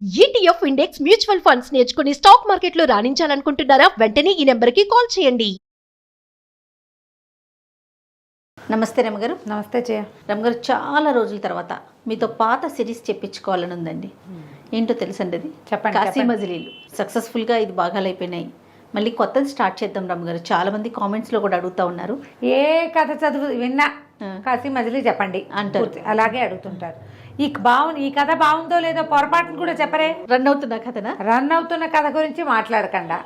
ETF index mutual funds నేర్చుకుని stock మార్కెట్లో రాణించాలనుకుంటున్నారా? వెంటనే ఈ నెంబర్కి కాల్ చేయండి. నమస్తే రమగారు. నమస్తే జయ. రమగారు, చాలా రోజుల తర్వాత మీతో పాత సిరీస్ చెప్పించుకోవాలని ఉందండి. ఏంటో తెలుసండి అది? చెప్పండి. కాశీ మజిలీలు సక్సెస్ఫుల్గా ఇది భాగాలు అయిపోయినాయి. మళ్ళీ కొత్తది స్టార్ట్ చేద్దాం రమగారు. చాలా మంది కామెంట్స్లో కూడా అడుగుతూ ఉన్నారు, ఏ కథ చదువు విన్నా కాశీ మజిలీ చెప్పండి అంటారు. అలాగే అడుగుతుంటారు. ఈ కథ బాగుందో లేదో పొరపాటును కూడా చెప్పరే. రన్ అవుతున్న కథనా? రన్ అవుతున్న కథ గురించి మాట్లాడకుండా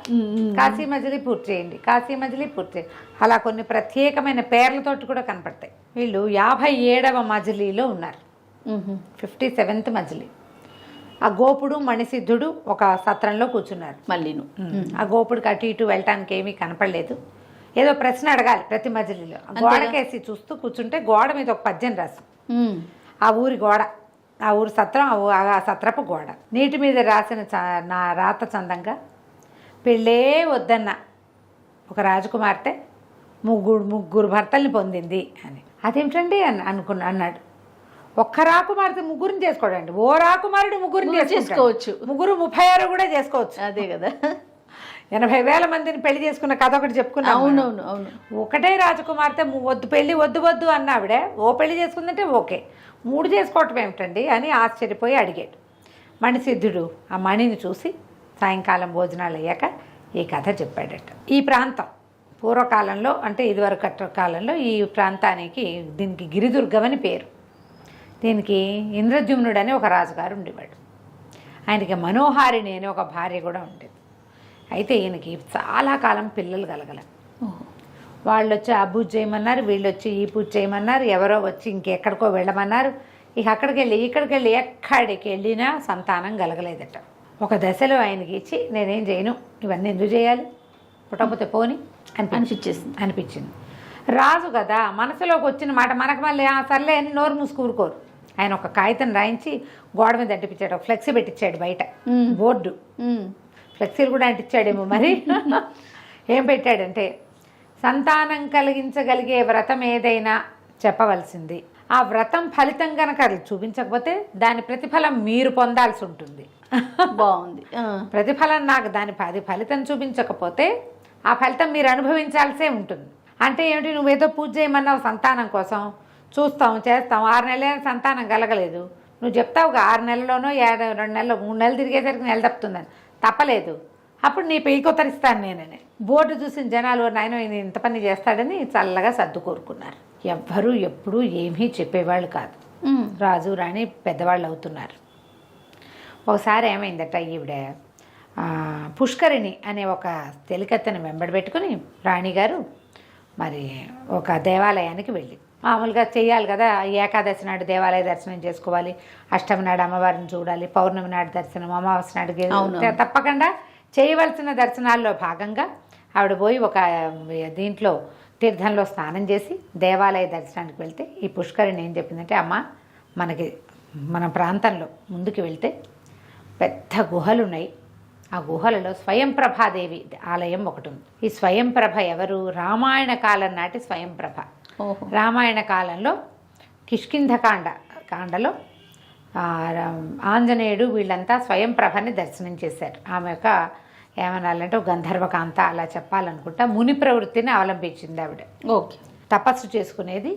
కాశీ మజిలీ పూర్తి చేయండి, కాశీ మజిలీ పూర్తి చేయండి. అలా కొన్ని ప్రత్యేకమైన పేర్లతోటి కూడా కనపడతాయి. వీళ్ళు 57వ మజిలీలో ఉన్నారు. 57th మజిలీ. ఆ గోపుడు మణిసిద్ధుడు ఒక సత్రంలో కూర్చున్నారు. మళ్ళీను ఆ గోపుడికి అటు ఇటు వెళ్ళటానికి ఏమీ కనపడలేదు. ఏదో ప్రశ్న అడగాలి ప్రతి మజిలీలో. గోడకేసి చూస్తూ కూర్చుంటే గోడ మీద ఒక పద్యం రాసి, ఆ ఊరి గోడ, ఆ ఊరి సత్రం, ఆ సత్రపు గోడ నీటి మీద రాసిన నా రాత చందంగా, పెళ్ళే వద్దన్న ఒక రాజకుమార్తె ముగ్గురు భర్తల్ని పొందింది అని. అదేమిటండి అన్నాడు. ఒక్క రాకుమార్తె ముగ్గురిని చేసుకోడండి, ఓ రాకుమారుడు ముగ్గురిని చేసుకోవచ్చు, ముగ్గురు 36 కూడా చేసుకోవచ్చు. అదే కదా, 80,000 మందిని పెళ్లి చేసుకున్న కథ ఒకటి చెప్పుకున్నా. అవునవును అవును. ఒకటే రాజకుమార్తె పెళ్లి వద్దు అన్న ఆవిడే ఓ పెళ్లి చేసుకుందంటే ఓకే, 3 చేసుకోవటం ఏమిటండి అని ఆశ్చర్యపోయి అడిగాడు. మణిసిద్ధుడు ఆ మణిని చూసి సాయంకాలం భోజనాలు అయ్యాక ఈ కథ చెప్పాడట. ఈ ప్రాంతం పూర్వకాలంలో, అంటే ఇదివరకు కాలంలో ఈ ప్రాంతానికి, దీనికి గిరిదుర్గం అని పేరు. దీనికి ఇంద్రద్యుమ్నుడు అని ఒక రాజుగారు ఉండేవాడు. ఆయనకి మనోహారిణి అని ఒక భార్య కూడా ఉండేది. అయితే ఈయనకి చాలా కాలం పిల్లలు కలగల. వాళ్ళు వచ్చి ఆ పూజ చేయమన్నారు, వీళ్ళు వచ్చి ఈ పూజ చేయమన్నారు, ఎవరో వచ్చి ఇంకెక్కడికో వెళ్ళమన్నారు. ఇక అక్కడికి ఎక్కడికి వెళ్ళినా సంతానం కలగలేదట. ఒక దశలో ఆయనకి ఇచ్చి, నేనేం చేయను, ఇవన్నీ ఎందుకు చేయాలి, పుట్టకపోతే పోని అనిపించింది. రాజు కదా, మనసులోకి వచ్చిన మాట మనకు మళ్ళీ సర్లే అని నోరు మూసుకూరుకోరు. ఆయన ఒక కాగితం రాయించి గోడ మీద అంటిపించాడు, ఒక ఫ్లెక్సీ పెట్టించాడు బయట, బోర్డు. ఫ్లెక్సీలు కూడా అంటించాడేమో మరి. ఏం పెట్టాడంటే, సంతానం కలిగించగలిగే వ్రతం ఏదైనా చెప్పవలసింది, ఆ వ్రతం ఫలితం కనుక చూపించకపోతే దాని ప్రతిఫలం మీరు పొందాల్సి ఉంటుంది. బాగుంది. ప్రతిఫలం నాకు అది ఫలితం చూపించకపోతే ఆ ఫలితం మీరు అనుభవించాల్సే ఉంటుంది. అంటే ఏమిటి, నువ్వేదో పూజ చేయమన్నావు సంతానం కోసం, చూస్తాం చేస్తాం, 6 నెలలైనా సంతానం కలగలేదు, నువ్వు చెప్తావుగా 6 నెలల్లోనో 2 నెలలు 3 నెలలు తిరిగేసరికి నెల తప్పుతుందని, తప్పలేదు, అప్పుడు నీ పెయ్యికొత్తరిస్తాను నేనని. బోర్డు చూసిన జనాలు నాయన ఈయన ఇంత పని చేస్తాడని చల్లగా సర్దు కోరుకున్నారు. ఎవ్వరూ ఎప్పుడూ ఏమీ చెప్పేవాళ్ళు కాదు. రాజు రాణి పెద్దవాళ్ళు అవుతున్నారు. ఒకసారి ఏమైందట, ఈవిడ పుష్కరిణి అనే ఒక తెలికత్తెను వెంబడి పెట్టుకుని రాణిగారు మరి ఒక దేవాలయానికి వెళ్ళి, మామూలుగా చేయాలి కదా, ఏకాదశి నాడు దేవాలయ దర్శనం చేసుకోవాలి, అష్టమి నాడు అమ్మవారిని చూడాలి, పౌర్ణమి నాడు దర్శనం, అమావాస్య నాడు తప్పకుండా చేయవలసిన దర్శనాల్లో భాగంగా ఆవిడ పోయి ఒక దీంట్లో తీర్థంలో స్నానం చేసి దేవాలయ దర్శనానికి వెళ్తే, ఈ పుష్కరిణి ఏం చెప్పిందంటే, అమ్మ మన ప్రాంతంలో ముందుకు వెళ్తే పెద్ద గుహలు ఉన్నాయి, ఆ గుహలలో స్వయంప్రభాదేవి ఆలయం ఒకటి ఉంది. ఈ స్వయంప్రభ ఎవరు, రామాయణ కాలం నాటి స్వయంప్రభ. రామాయణ కాలంలో కిష్కింధకాండలో ఆంజనేయుడు వీళ్ళంతా స్వయంప్రభని దర్శనం చేశారు. ఆమె యొక్క ఏమనాలంటే గంధర్వకాంత అలా చెప్పాలనుకుంటా, ముని ప్రవృత్తిని అవలంబించింది ఆవిడ. ఓకే. తపస్సు చేసుకునేది,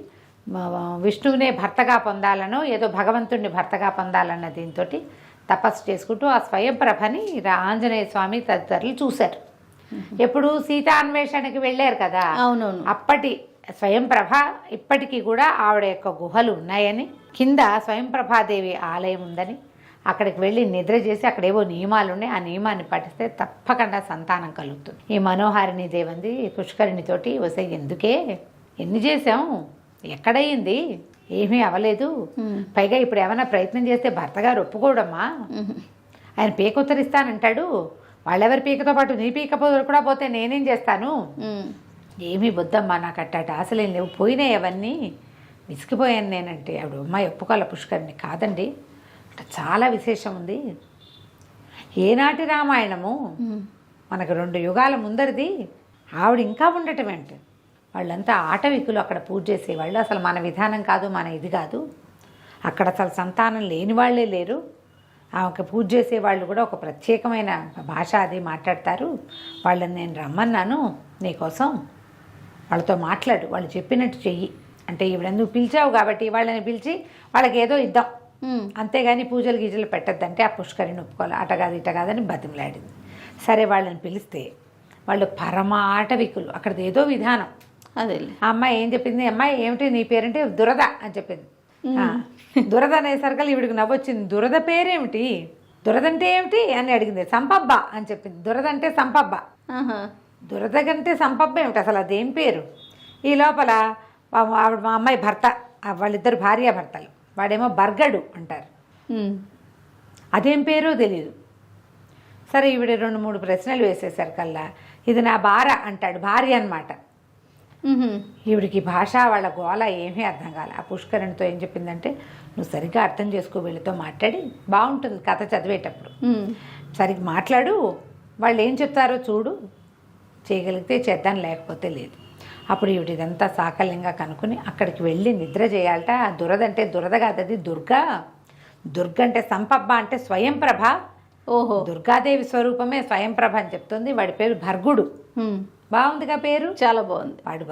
విష్ణువునే భర్తగా పొందాలనో ఏదో భగవంతుడిని భర్తగా పొందాలన్న దీంతో తపస్సు చేసుకుంటూ ఆ స్వయంప్రభని ఆంజనేయ స్వామి తదితరులు చూశారు. ఎప్పుడు సీతాన్వేషణకి వెళ్ళారు కదా, అవునవును, అప్పటి స్వయంప్రభ ఇప్పటికీ కూడా ఆవిడ యొక్క గుహలు ఉన్నాయని, కింద స్వయంప్రభాదేవి ఆలయం ఉందని, అక్కడికి వెళ్ళి నిద్ర చేసి అక్కడేవో నియమాలు ఉన్నాయి, ఆ నియమాన్ని పాటిస్తే తప్పకుండా సంతానం కలుగుతుంది. ఈ మనోహారిణి దేవంది పుష్కరిణితోటి వసే, ఎందుకే ఎన్ని చేసాం, ఎక్కడయ్యింది, ఏమీ అవ్వలేదు, పైగా ఇప్పుడు ఏమైనా ప్రయత్నం చేస్తే భర్తగారు ఒప్పుకోవడమ్మా, ఆయన పీక ఉత్తరిస్తానంటాడు, వాళ్ళెవరి పీకతో పాటు నీ పీక కూడా పోతే నేనేం చేస్తాను, ఏమీ వద్దమ్మా, నాకు అట్టాట అసలు లేవు, పోయినాయి అవన్నీ, విసిగిపోయాను నేనంటే. ఆవిడ అమ్మాయి ఒప్పుకోవాలి పుష్కరిణి, కాదండి అంటే చాలా విశేషం ఉంది, ఏనాటి రామాయణము, మనకు 2 యుగాల ముందరిది, ఆవిడ ఇంకా ఉండటం ఏంటి, వాళ్ళంతా ఆటవికులు, అక్కడ పూజ చేసేవాళ్ళు, అసలు మన విధానం కాదు, మన ఇది కాదు, అక్కడ అసలు సంతానం లేని వాళ్ళే లేరు, ఆమెకు పూజ చేసే వాళ్ళు కూడా ఒక ప్రత్యేకమైన భాష అది మాట్లాడతారు. వాళ్ళని నేను రమ్మన్నాను నీకోసం, వాళ్ళతో మాట్లాడు, వాళ్ళు చెప్పినట్టు చెయ్యి అంటే ఈవిడ నువ్వు పిలిచావు కాబట్టి వాళ్ళని పిలిచి వాళ్ళకి ఏదో ఇద్దాం, అంతేగాని పూజలు గీజలు పెట్టద్దంటే ఆ పుష్కరిని ఒప్పుకోవాలి. అట కాదు ఇట కాదని బతిమలాడింది. సరే వాళ్ళని పిలిస్తే వాళ్ళు పరమాటవికులు, అక్కడది ఏదో విధానం. అదే ఆ అమ్మాయి ఏం చెప్పింది, అమ్మాయి ఏమిటి నీ పేరంటే దురద అని చెప్పింది. దురద అనేసరికి ఈవిడికి నవ్వొచ్చింది. దురద పేరేమిటి, దురద అంటే ఏమిటి అని అడిగింది. సంపబ్బ అని చెప్పింది. దురద అంటే సంపబ్బ, దురద కంటే సంపబ్బ ఏమిటి అసలు, అదేం పేరు? ఈ లోపల ఆవిడ మా అమ్మాయి భర్త, వాళ్ళిద్దరు భార్యాభర్తలు, వాడేమో బర్గడు అంటారు, అదేం పేరో తెలియదు. సరే ఈవిడ 2-3 ప్రశ్నలు వేసేసరికల్లా ఇది నా భార అంటాడు, భార్య అనమాట. ఈవిడికి భాష వాళ్ళ గోళ ఏమీ అర్థం కాలే. ఆ పుష్కరునితో ఏం చెప్పిందంటే నువ్వు సరిగ్గా అర్థం చేసుకో, వీళ్ళతో మాట్లాడి బాగుంటుంది కథ చదివేటప్పుడు, సరిగ్గా మాట్లాడు, వాళ్ళు ఏం చెప్తారో చూడు, చేయగలిగితే చేద్దాం లేకపోతే లేదు. అప్పుడు ఈవిడ ఇదంతా సాకల్యంగా కనుక్కుని అక్కడికి వెళ్ళి నిద్ర చేయాలట. దురద అంటే దురద కాదు, అది దుర్గా. దుర్గ అంటే సంపబ్బ అంటే స్వయంప్రభ. ఓహో, దుర్గాదేవి స్వరూపమే స్వయంప్రభ అని చెప్తుంది. వాడి పేరు భర్గుడు. బాగుందిగా పేరు, చాలా బాగుంది. వాడు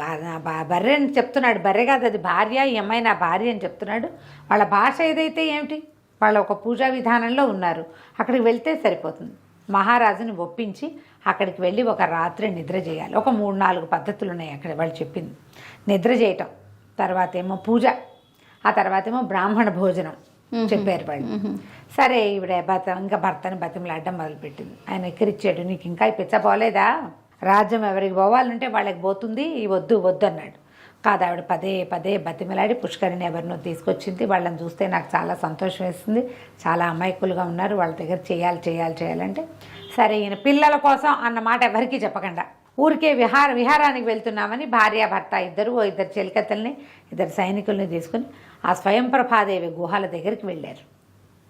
బర్రె అని చెప్తున్నాడు, బర్రె కాదు అది భార్య, ఈ అమ్మాయి నా భార్య అని చెప్తున్నాడు. వాళ్ళ భాష ఏదైతే ఏమిటి, వాళ్ళ ఒక పూజా విధానంలో ఉన్నారు. అక్కడికి వెళ్తే సరిపోతుంది. మహారాజుని ఒప్పించి అక్కడికి వెళ్ళి ఒక రాత్రి నిద్ర చేయాలి. ఒక 3-4 పద్ధతులు ఉన్నాయి అక్కడ వాళ్ళు చెప్పింది. నిద్ర చేయటం, తర్వాత ఏమో పూజ, ఆ తర్వాత ఏమో బ్రాహ్మణ భోజనం చెప్పారు వాళ్ళు. సరే ఈవిడ ఇంకా భర్తని బతిమలాడడం మొదలుపెట్టింది. ఆయన ఎక్కిరిచ్చాడు, నీకు ఇంకా పిచ్చపోలేదా, రాజ్యం ఎవరికి పోవాలంటే వాళ్ళకి పోతుంది, వద్దు వద్దు అన్నాడు. కాదు, ఆవిడ పదే పదే బతిమలాడి పుష్కరిని ఎవరినో తీసుకొచ్చింది. వాళ్ళని చూస్తే నాకు చాలా సంతోషం వేస్తుంది, చాలా అమాయకులుగా ఉన్నారు, వాళ్ళ దగ్గర చేయాలంటే సరే ఈయన పిల్లల కోసం అన్న మాట ఎవరికీ చెప్పకుండా ఊరికే విహారానికి వెళ్తున్నామని భార్యాభర్త ఇద్దరు చెలికత్తల్ని 2 సైనికుల్ని తీసుకుని ఆ స్వయంప్రభాదేవి గుహల దగ్గరికి వెళ్ళారు.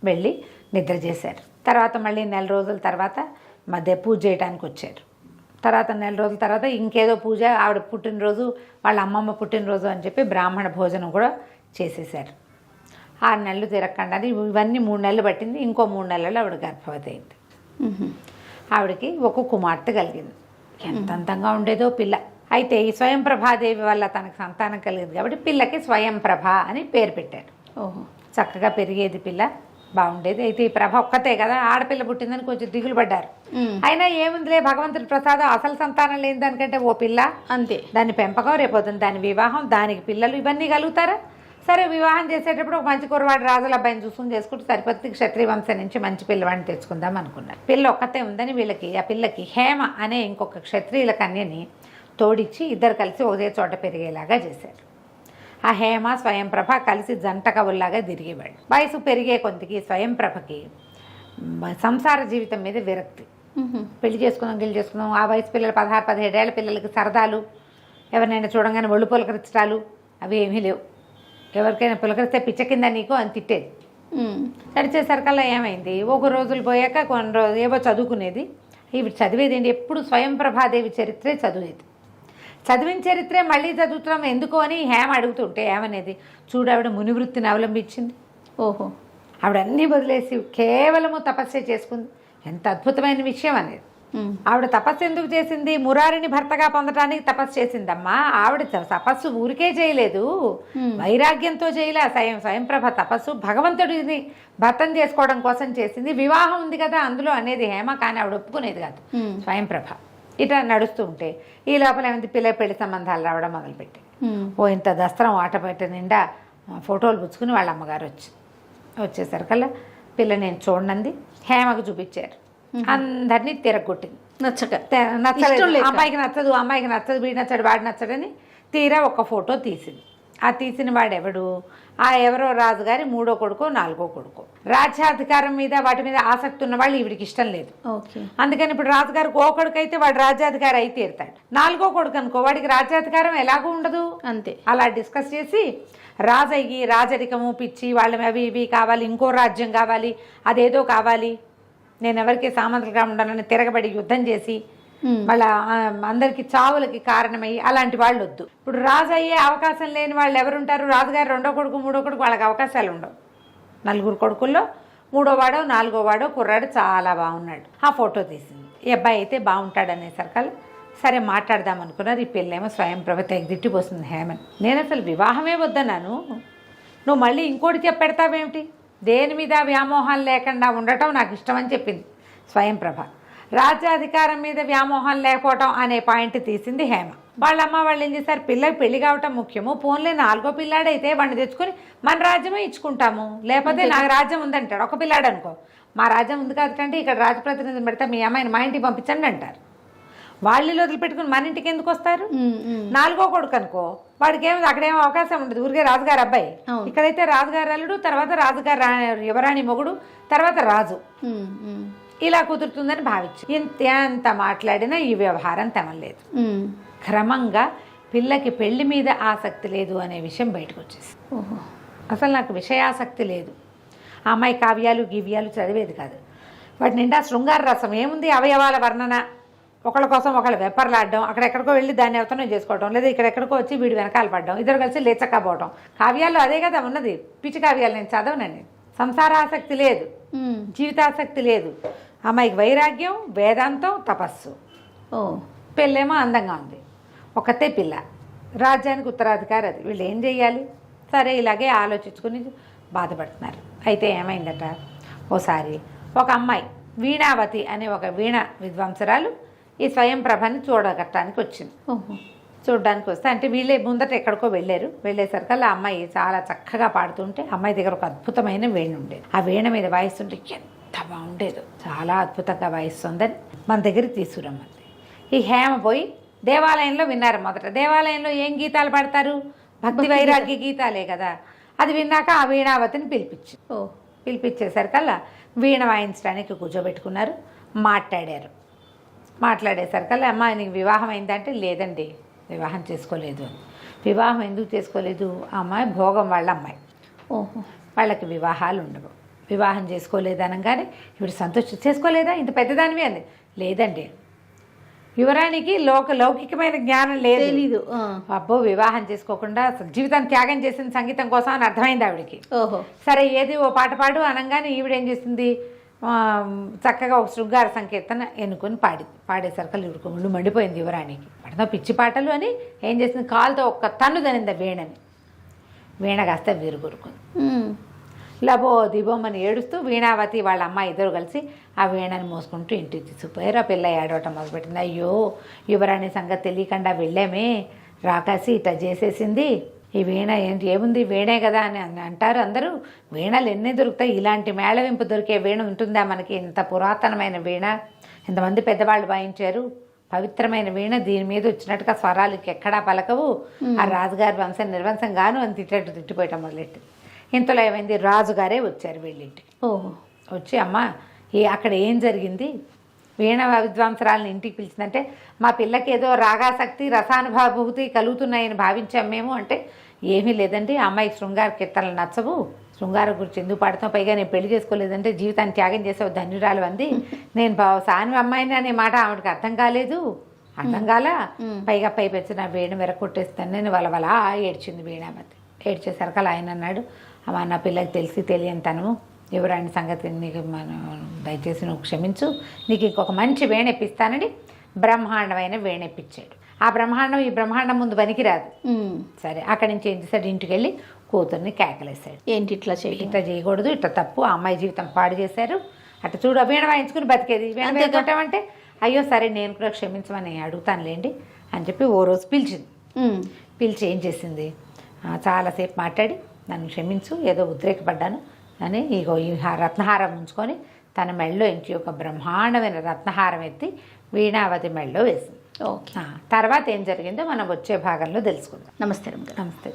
వెళ్ళి నిద్ర చేశారు. తర్వాత మళ్ళీ 1 రోజుల తర్వాత మధ్య పూజ చేయడానికి వచ్చారు. తర్వాత 1 రోజుల తర్వాత ఇంకేదో పూజ, ఆవిడ పుట్టినరోజు, వాళ్ళ అమ్మమ్మ పుట్టినరోజు అని చెప్పి బ్రాహ్మణ భోజనం కూడా చేసేసారు. 6 నెలలు తిరగకుండా ఇవన్నీ 3 నెలలు పట్టింది. ఇంకో 3 నెలల్లో ఆవిడ గర్భవతి అయింది. ఆవిడకి ఒక కుమార్తె కలిగింది. ఎంత అందంగా ఉండేదో పిల్ల. అయితే ఈ స్వయంప్రభాదేవి వల్ల తనకు సంతానం కలిగింది కాబట్టి పిల్లకి స్వయంప్రభ అని పేరు పెట్టారు. ఓహో, చక్కగా పెరిగేది పిల్ల, బాగుండేది. అయితే ఈ ప్రభ ఒక్కతే కదా, ఆడపిల్ల పుట్టిందని కొంచెం దిగులు పడ్డారు. అయినా ఏముందిలే, భగవంతుడి ప్రసాదం, అసలు సంతానం లేని దానికంటే ఓ పిల్ల అంతే, దాని పెంపకం, రేపోతుంది దాని వివాహం, దానికి పిల్లలు, ఇవన్నీ కలుగుతారా? సరే వివాహం చేసేటప్పుడు ఒక మంచి కుర్రవాడు రాజుల అబ్బాయిని చూసుకుని చేసుకుంటే సరిపోతుంది, క్షత్రియ వంశం నుంచి మంచి పిల్లవాడిని తెచ్చుకుందాం అనుకున్నారు. పిల్ల ఒక్కతే ఉందని వీళ్ళకి ఆ పిల్లకి హేమ అనే ఇంకొక క్షత్రియుల కన్యని తోడిచ్చి ఇద్దరు కలిసి ఒకే చోట పెరిగేలాగా చేశారు. ఆ హేమ స్వయంప్రభ కలిసి జంట కవుల్లాగా తిరిగేవాళ్ళు. వయసు పెరిగే కొందికి స్వయంప్రభకి సంసార జీవితం మీద విరక్తి. పెళ్లి చేసుకుందాం ఆ వయసు పిల్లలు 16-17 ఏళ్ల పిల్లలకి సరదాలు, ఎవరినైనా చూడంగానే ఒళ్ళు పులకరించడాలు అవి ఏమీ లేవు. ఎవరికైనా పులకరిస్తే పిచ్చ కింద నీకు అని తిట్టేది. నడిచేసరికల్లా ఏమైంది, ఒక రోజులు పోయాక కొన్ని రోజులు ఏవో చదువుకునేది. ఇవి చదివేది ఏంటి, ఎప్పుడు స్వయంప్రభాదేవి చరిత్రే చదివేది. చదివిన చరిత్రే మళ్ళీ చదువుతున్నాం ఎందుకు అని హేమ అడుగుతుంటే ఏమనేది, చూడు ఆవిడ మునివృత్తిని అవలంబించింది. ఓహో, ఆవిడ అన్నీ వదిలేసి కేవలము తపస్సే చేసుకుంది. ఎంత అద్భుతమైన విషయం అనేది. ఆవిడ తపస్సు ఎందుకు చేసింది, మురారిని భర్తగా పొందడానికి తపస్సు చేసిందమ్మా. ఆవిడ తపస్సు ఊరికే చేయలేదు, వైరాగ్యంతో చేయలే. స్వయంప్రభ తపస్సు భగవంతుడిని భర్తను చేసుకోవడం కోసం చేసింది. వివాహం ఉంది కదా అందులో అనేది హేమ, కానీ ఆవిడ ఒప్పుకునేది కాదు స్వయంప్రభ. ఇట్లా నడుస్తూ ఉంటే ఈ లోపల ఏమైంది, పెళ్లి సంబంధాలు రావడం మొదలుపెట్టి ఇంత దస్త్రం ఆటబయట నిండా ఫోటోలు పుచ్చుకుని వాళ్ళ అమ్మగారు వచ్చేసరికల్లా పిల్ల నేను చూడండి హేమకు చూపించారు. అందరినీ తిరగొట్టింది. నచ్చలేదు, అమ్మాయికి నచ్చదు, వీడు నచ్చాడు, వాడు నచ్చడని తీరా ఒక ఫోటో తీసింది. ఆ తీసిన వాడెవడు, ఆ ఎవరో రాజుగారి 3వ కొడుకో 4వ కొడుకో. రాజ్యాధికారం మీద వాటి మీద ఆసక్తి ఉన్న వాళ్ళు ఈవిడికి ఇష్టం లేదు. అందుకని ఇప్పుడు రాజుగారికి 1 కొడుకు అయితే వాడు రాజ్యాధికారి అయితే తీరుతాడు. 4వ కొడుకు అనుకో, వాడికి రాజ్యాధికారం ఎలాగూ ఉండదు. అంతే, అలా డిస్కస్ చేసి రాజయ్యి రాజరికము పిచ్చి, వాళ్ళని అవి ఇవి కావాలి, ఇంకో రాజ్యం కావాలి, అదేదో కావాలి, నేను ఎవరికి సామంతులుగా ఉండాలని తిరగబడి యుద్ధం చేసి వాళ్ళ అందరికి చావులకి కారణమయ్యి అలాంటి వాళ్ళు వద్దు. ఇప్పుడు రాజు అయ్యే అవకాశం లేని వాళ్ళు ఎవరుంటారు, రాజుగారు 2వ కొడుకు 3వ కొడుకు, వాళ్ళకి అవకాశాలు ఉండవు. 4 కొడుకుల్లో మూడో వాడో నాలుగో వాడో కుర్రాడు చాలా బాగున్నాడు. ఆ ఫోటో తీసింది. ఈ అబ్బాయి అయితే బాగుంటాడు అనేసరికల్లా సరే మాట్లాడదాం అనుకున్నారు. ఈ పెళ్ళేమో స్వయం ప్రభ తెగదిట్టిపోతుంది హేమన్. నేను అసలు వివాహమే వద్దన్నాను, నువ్వు మళ్ళీ ఇంకోటి చెప్పెడతావేమిటి, దేని మీద వ్యామోహం లేకుండా ఉండటం నాకు ఇష్టం అని చెప్పింది స్వయం ప్రభ. రాజ్యాధికారం మీద వ్యామోహం లేకపోవటం అనే పాయింట్ తీసింది హేమ. వాళ్ళమ్మ వాళ్ళు ఏం చేశారు, పిల్లకి పెళ్లి కావటం ముఖ్యము, పోన్లే 4వ పిల్లాడైతే వాడిని తెచ్చుకొని మన రాజ్యమే ఇచ్చుకుంటాము, లేకపోతే నాకు రాజ్యం ఉందంటాడు. ఒక పిల్లాడు అనుకో, మా రాజ్యం ఉంది కాబట్టి ఇక్కడ రాజప్రతినిధిని పెడితే మీ అమ్మాయిని మా ఇంటికి పంపించండి అంటారు. వాళ్ళు వదిలిపెట్టుకుని మన ఇంటికి ఎందుకు వస్తారు? 4వ కొడుకు అనుకో, వాడికి ఏమి అక్కడేమో అవకాశం ఉండదు, ఊరికే రాజుగారు అబ్బాయి. ఇక్కడైతే రాజుగారు అల్లుడు, తర్వాత రాజుగారు యువరాణి మొగుడు, తర్వాత రాజు. ఇలా కుదురుతుందని భావించు. ఎంత మాట్లాడినా ఈ వ్యవహారం తెమలేదు. క్రమంగా పిల్లకి పెళ్లి మీద ఆసక్తి లేదు అనే విషయం బయటకు వచ్చేసి, అసలు నాకు విషయాసక్తి లేదు. ఆ అమ్మాయి కావ్యాలు గివ్యాలు చదివేది కాదు. వాటి నిండా శృంగార రసం ఏముంది, అవయవాల వర్ణన, ఒకళ్ళ కోసం ఒకళ్ళు వెప్పర్లాడడం, అక్కడెక్కడికో వెళ్ళి దాన్ని అవతనం చేసుకోవడం, లేదా ఇక్కడెక్కడికో వచ్చి వీడి వెనకాల పడడం, ఇద్దరు కలిసి లేచక్కపోవడం. కావ్యాల్లో అదే కదా ఉన్నది. పిచ్చి కావ్యాలు నేను చదవనండి. సంసారాసక్తి లేదు, జీవితాసక్తి లేదు. అమ్మాయికి వైరాగ్యం, వేదాంతం, తపస్సు. పెళ్ళేమో అందంగా ఉంది, ఒకతే పిల్ల, రాజ్యానికి ఉత్తరాధికారి అది. వీళ్ళు ఏం చెయ్యాలి? సరే ఇలాగే ఆలోచించుకుని బాధపడుతున్నారు. అయితే ఏమైందట, ఓసారి ఒక అమ్మాయి వీణావతి అనే ఒక వీణ విద్వాంసరాలు ఈ స్వయం ప్రభని చూడగట్టడానికి వచ్చింది. చూడడానికి వస్తే అంటే వీళ్ళే ముందట ఎక్కడికో వెళ్ళేసరికల్లా ఆ అమ్మాయి చాలా చక్కగా పాడుతుంటే, అమ్మాయి దగ్గర ఒక అద్భుతమైన వీణ ఉండేది. ఆ వీణ మీద వాయిస్తుంటే ఎంత బాగుండేదో, చాలా అద్భుతంగా వాయిస్తుందని మన దగ్గరికి తీసుకురమ్మంది. ఈ హేమ పోయి దేవాలయంలో విన్నారు. మొదట దేవాలయంలో ఏం గీతాలు పాడతారు, భక్తి వైరాగ్య గీతాలే కదా. అది విన్నాక ఆ వీణావతిని పిలిపించేసరికల్లా వీణ వాయించడానికి కూర్చోబెట్టుకున్నారు. మాట్లాడేసరికల్లా అమ్మ నీకు వివాహం అయిందంటే, లేదండి వివాహం చేసుకోలేదు. వివాహం ఎందుకు చేసుకోలేదు? ఆ అమ్మాయి భోగం వాళ్ళ అమ్మాయి, వాళ్ళకి వివాహాలు ఉండవు, వివాహం చేసుకోలేదు అనగానే ఇప్పుడు సంతోషం, చేసుకోలేదా ఇంత పెద్దదానివి అంది. లేదండి, యువరానికి లౌకికమైన జ్ఞానం లేదు. అబ్బో వివాహం చేసుకోకుండా జీవితాన్ని త్యాగం చేసింది సంగీతం కోసం అని అర్థమైంది ఆవిడికి. సరే ఏది ఓ పాట పాడు అనగానే ఈవిడేం చేసింది, చక్కగా ఒక శృంగార సంకీర్తన ఎన్నుకొని పాడేసరికి ఈవిడికి ఒళ్ళు మండిపోయింది యువరానికి. పడతా పిచ్చి పాటలు అని ఏం చేసింది, కాలుతో ఒక్క తన్ను తనింది వీణని. వీణ కాస్త విరుగురుకుంది. లబో దిబోమని ఏడుస్తూ వీణావతి వాళ్ళ అమ్మాయి ఇద్దరు కలిసి ఆ వీణని మోసుకుంటూ ఇంటికి తీసుకుపోయారు. ఆ పిల్ల ఏడవటం మొదలుపెట్టింది. అయ్యో యువరాణి సంగతి తెలియకుండా వెళ్ళామే, రాకాసి ఇట్లా చేసేసింది, ఈ వీణ ఏముంది వీణే కదా అని అంటారు అందరూ. వీణలు ఎన్ని దొరుకుతాయి, ఇలాంటి మేళవింపు దొరికే వీణ ఉంటుందా మనకి? ఇంత పురాతనమైన వీణ, ఇంతమంది పెద్దవాళ్ళు వాయించారు, పవిత్రమైన వీణ, దీని మీద వచ్చినట్టుగా స్వరాలకి ఎక్కడా పలకవు, ఆ రాజుగారి వంశం నిర్వంశంగాను అని తిట్టిపోయటం మొదలెట్టి. ఇంతలో ఏమైంది, రాజుగారే వచ్చారు వీళ్ళింటికి. వచ్చి అమ్మ అక్కడ ఏం జరిగింది, వీణ విద్వాంసరాలను ఇంటికి పిలిచిందంటే, మా పిల్లకి ఏదో రాగాసక్తి రసానుభూతి కలుగుతున్నాయని భావించాం మేము. అంటే ఏమీ లేదండి, ఆ అమ్మాయికి శృంగార కీర్తనలు నచ్చవు, శృంగారం గురించి ఎందుకు పాడతాం, పైగా నేను పెళ్లి చేసుకోలేదంటే జీవితాన్ని త్యాగం చేసావు ధన్యురాలు అంది. నేను సాని అమ్మాయిని అనే మాట ఆవిడకి అర్థం కాల, పైగా పైపెచ్చిన వీణ వెరకొట్టేస్తాను నేను వలవలా ఏడ్చింది వీణావతి. ఏడ్చేసరికి ఆయన అన్నాడు, అమ్మ నా పిల్లకి తెలియని తను యువరాణి సంగతి నీకు దయచేసి నువ్వు క్షమించు, నీకు ఇంకొక మంచి వీణ ఇప్పిస్తానని బ్రహ్మాండమైన వీణ ఇప్పించాడు. ఆ బ్రహ్మాండం ఈ బ్రహ్మాండం ముందు పనికిరాదు. సరే అక్కడి నుంచి ఏం చేశాడు, ఇంటికి వెళ్ళి కూతుర్ని కేకలేశాడు. ఏంటి ఇట్లా చేయకూడదు, ఇట్లా తప్పు, ఆ అమ్మాయి జీవితం పాడు చేశారు, అట్లా చూడు వీణ వాయించుకుని బతికేది, వీణ కొట్టామంటే అయ్యో సరే నేను కూడా క్షమించమని అడుగుతానులేండి అని చెప్పి ఓ రోజు పిలిచి ఏం చేసింది, చాలాసేపు మాట్లాడి నన్ను క్షమించు, ఏదో ఉద్రేకపడ్డాను అని ఇగో ఈ రత్నహారం ఉంచుకొని తన మెళ్ళలో ఇంటి ఒక బ్రహ్మాండమైన రత్నహారం ఎత్తి వీణావతి మెళ్ళలో వేసింది. తర్వాత ఏం జరిగిందో మనం వచ్చే భాగంలో తెలుసుకుందాం. నమస్తే. నమస్తే.